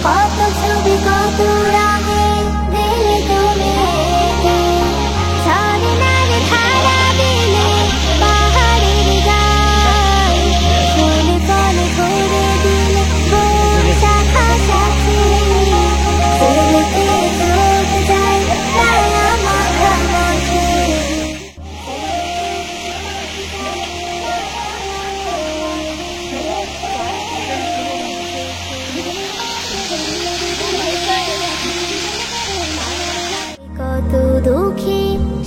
কত ছবি কত রাগে দিলে তুমি ঝর্ণার ধারা দিলে পাহাড়ের গায় কোলে কোলে ঘুরে দিলে কোন শাখা শাখি ছেলেতে চোখ যায় মায়া মাখামাখি কত দুঃখী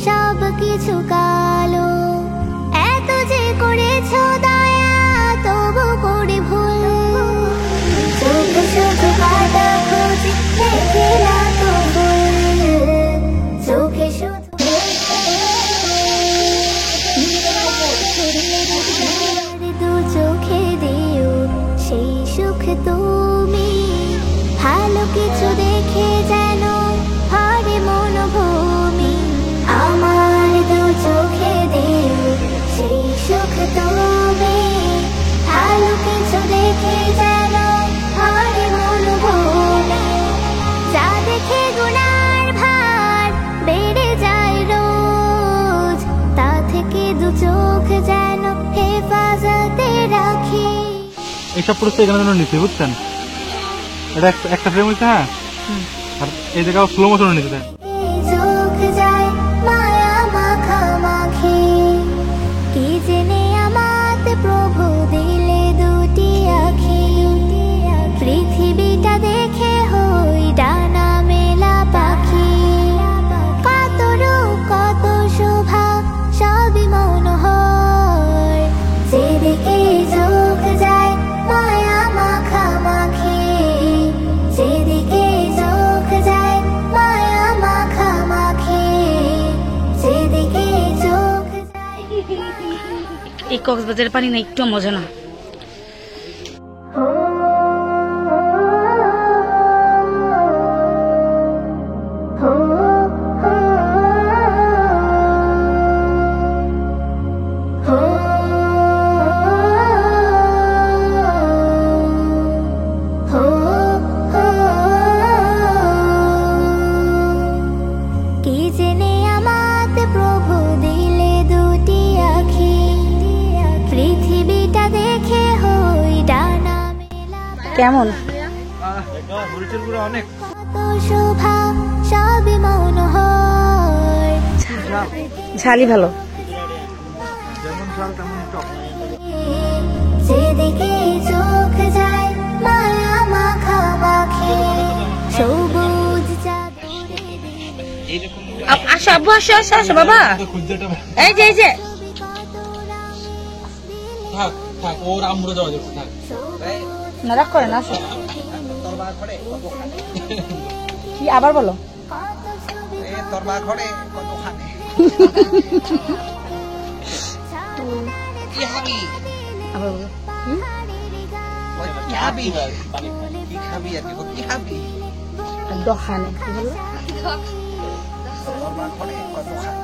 সব কিছু কালো এত যে করেছ দয়া তবু করে ভুল চোখ শুধু কাটা খুঁজি দেখে না তো ভুল চোখে শুধু দু চোখে দিও সেই সুখ তুমি ভালো কিছু দেখে যেন হারে মনোভূমি আমার দু চোখে দিও সেই সুখ তুমি ভালো কিছু দেখে যেন হারে মনোভূমি যা দেখে গুনার ভার বেড়ে যায় রোজ তা থেকে দু চোখ যেন হেফাজতে রাখি। এইসব পুরস্কার এখানে জন্য নিচ্ছে বুঝছেন, এটা একটা ফ্রেম হইছে। হ্যাঁ, আর এই জায়গায় স্লো মোশনে নিতে দেন। চোখ যায় মায়া মাখামাখি কি জেনে আমাতে প্রভু দিলে দুটি আখি পৃথিবীটা দেখে হই ডানা মেলা পাখি কত রূপ কত শোভা সবই মনোহর যেদিকে চোখ যায় মায়া মাখামাখি যেদিকে চোখ যায় মায়া মাখামাখি যেদিকে চোখ যায়। এই কক্সবাজারের পানি না একটু মজা না। কি জেনে আমাতে প্রভু দিলে দুটি আখি পৃথিবীটা দেখে হই ডানা মেলা কেমন অনেক কত শোভা সবই মনোহর ঝালি ভালো। যেমন ঝাল তেমন টক। যেদিকে চোখ যায় মায়া মাখামাখি সবুজ আসো আব্বু, আসো আসো আসো বাবা। এই যে এই যে থাক থাক, ওর আমরা যাওয়া যাবে। থাক নারাক করে না। আসো কি আবার বলো? তোর মা ঘরে কতখানে কি খাবি? আবার বলো। কি খাবি? কি খাবি? কি খাবি? দোকানে কি বললো? তোর মা ঘরে কতখানে?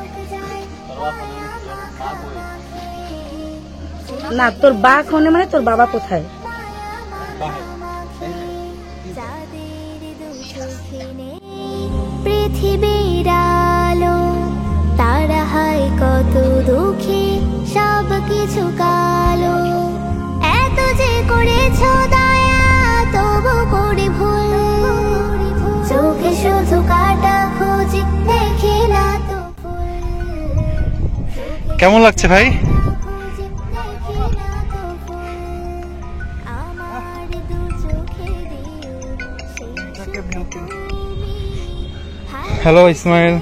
না, তোর বা কোনে মানে তোর বাবা কোথায়? পৃথিবীর আলো তারা হয় কত দুঃখী সব কিছু কালো এত যে করেছ দয়া তবু করে ভুল চোখে শুধু কাটা খুঁজি দেখি না তো ফুল কেমন লাগছে ভাই? আমার দু চোখে দিও সেই হ্যালো ইসমাইল।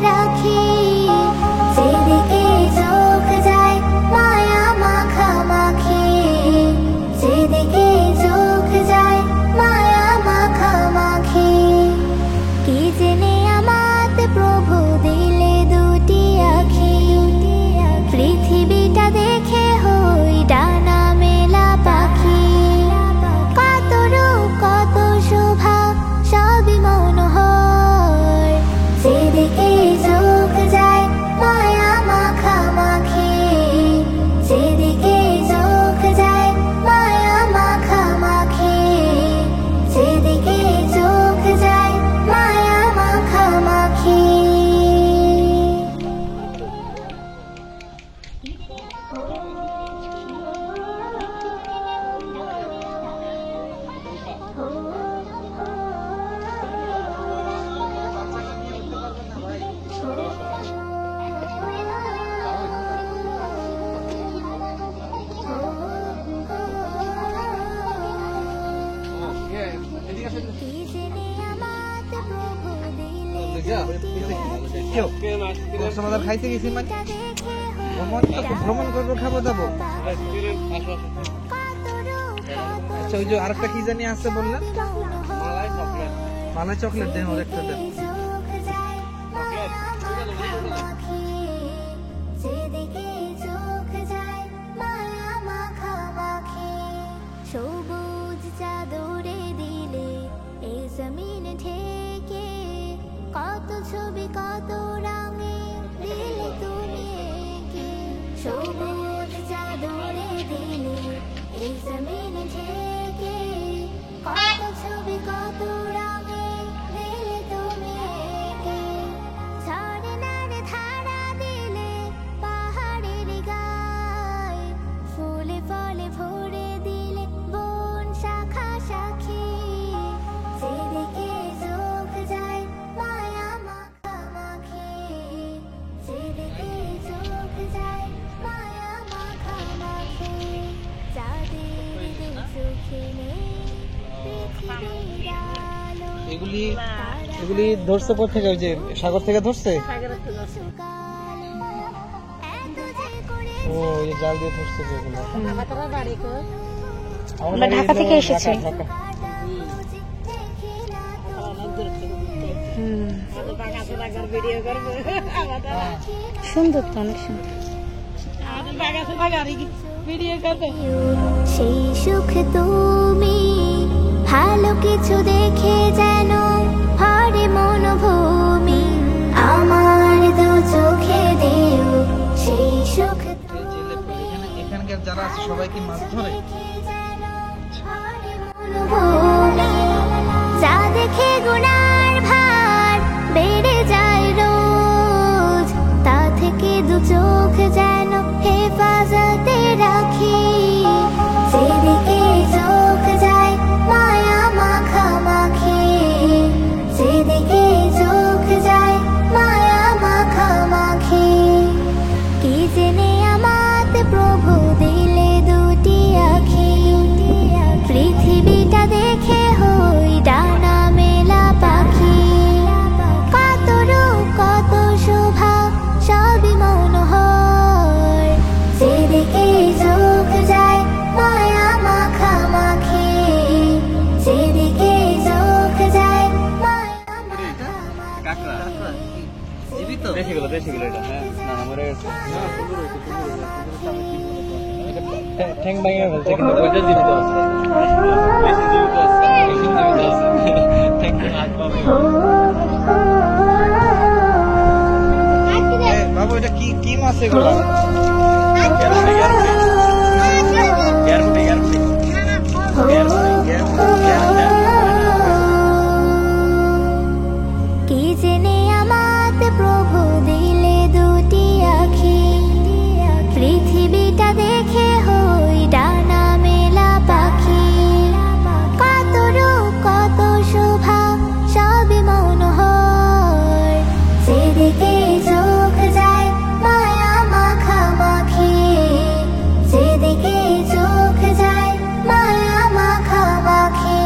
রাখি যেদিকে চোখ যায় মায়া মাখামাখি যেদিকে চোখ যায় মায়া মাখামাখি কি জেনে আমাতে কক্সবাজার খাইতে গেছি মানে ভ্রমণ করবো, খাবো দাবো। আচ্ছা, ওই যে আরেকটা কি জানি আছে বললেন, মালাই চকলেট দেন, ওর একটা দেন। সবুজ চাদরে দিলে এই জমিন ঢেকে, কত ছবি কত রঙে দিলে তুমি এঁকে। সবুজ চাদরে দিলে এই জমিন ঢেকে, কত ছবি কত রঙে দিলে তুমি এঁকে। ঝর্ণার ধারা দিলে পাহাড়ের গায়ে, ফুলে ফলে ভরে দিলে বন শাখা শাখি। যেদিকে চোখ যায় মায়া মাখামাখি, যেদিকে চোখ যায় মায়া মাখামাখি। যাদের দিল চোখে নেই পৃথিবীর আলো, এগুলি ধরছে কোথা থেকে? ওই যে সাগর থেকে ধরছে? ও, এই জাল দিয়ে ধরছে যেগুলো। আমরা ঢাকা থেকে এসেছি। ঢাকা। সুন্দর তো, অনেক সুন্দর। সেই সুখ তুমি ভালো কিছু দেখে যেন ভরে মনোভূমি, আমার দু চোখে দিও সেই সুখ। এখানকার যারা আছে সবাই কি মাছ ধরে? যা দেখে গুনার ভার বেড়ে যায় রোজ, তা থেকে দু চোখ যেন হেফাজতে রাখি। যেদিকে চোখ যায় মায়া মাখামাখি, যেদিকে চোখ যায় মায়া মাখামাখি। কি জেনে আমাত প্রভু দিলে দুটি আখি, পৃথিবীটা দেখে হই ডানা মেলা পাখি। কত রূপ কত শোভা সবই মনোহর, যেদিকে চোখ যায় মায়া মাখামাখি, যেদিকে চোখ যায় মায়া মাখামাখি। জীবিত দেশিগুলো এটা, হ্যাঁ, না মরে গেছে। ঠ্যাং ভেঙে ফেলছে, কিন্তু ওইটা জীবিত আছে, বেশি জীবিত আছে, বেশি জীবিত আছে। ঠ্যাং হাত পা ভেঙে। বাবু, এটা কি কি মাছ এগুলো? কি জেনে আমাত প্রভু দিলে দুটি আখি, পৃথিবীটা দেখে হই ডানা মেলা পাখি। কত রূপ কত শোভা সবই মনোহর, যেদিকে চোখ যায় মায়া মাখামাখি, যেদিকে চোখ যায় মায়া মাখামাখি।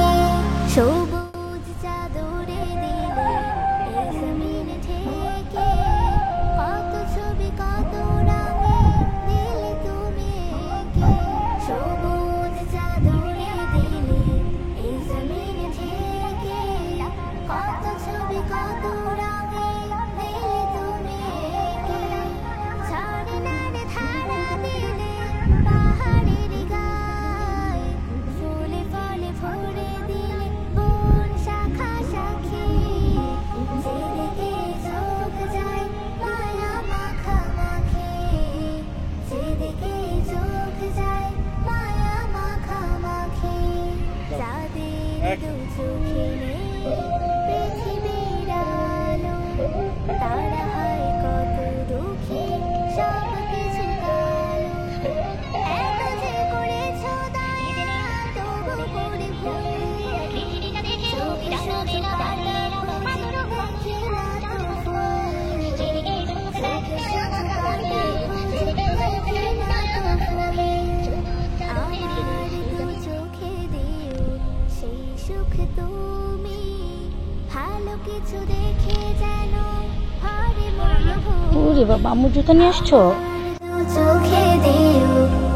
বাবা আম্মুর জুতা নিয়ে আসছো? চোখে দিও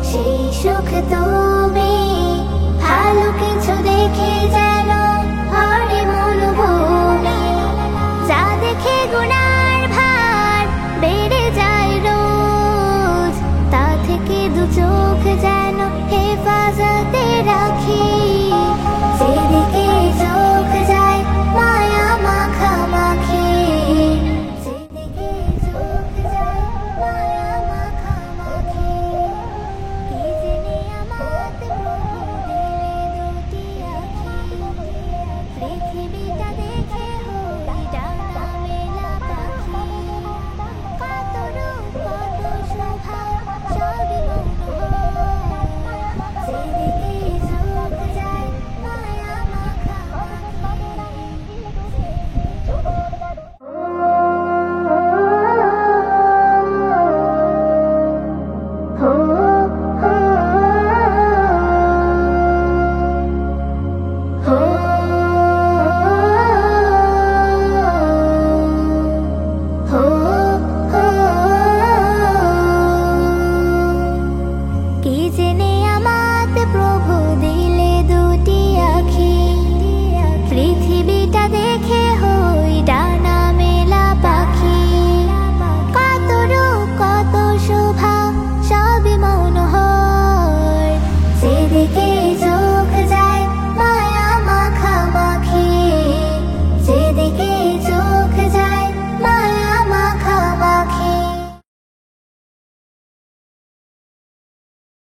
সেই সুখ তুমি ভালো কিছু দেখে যেন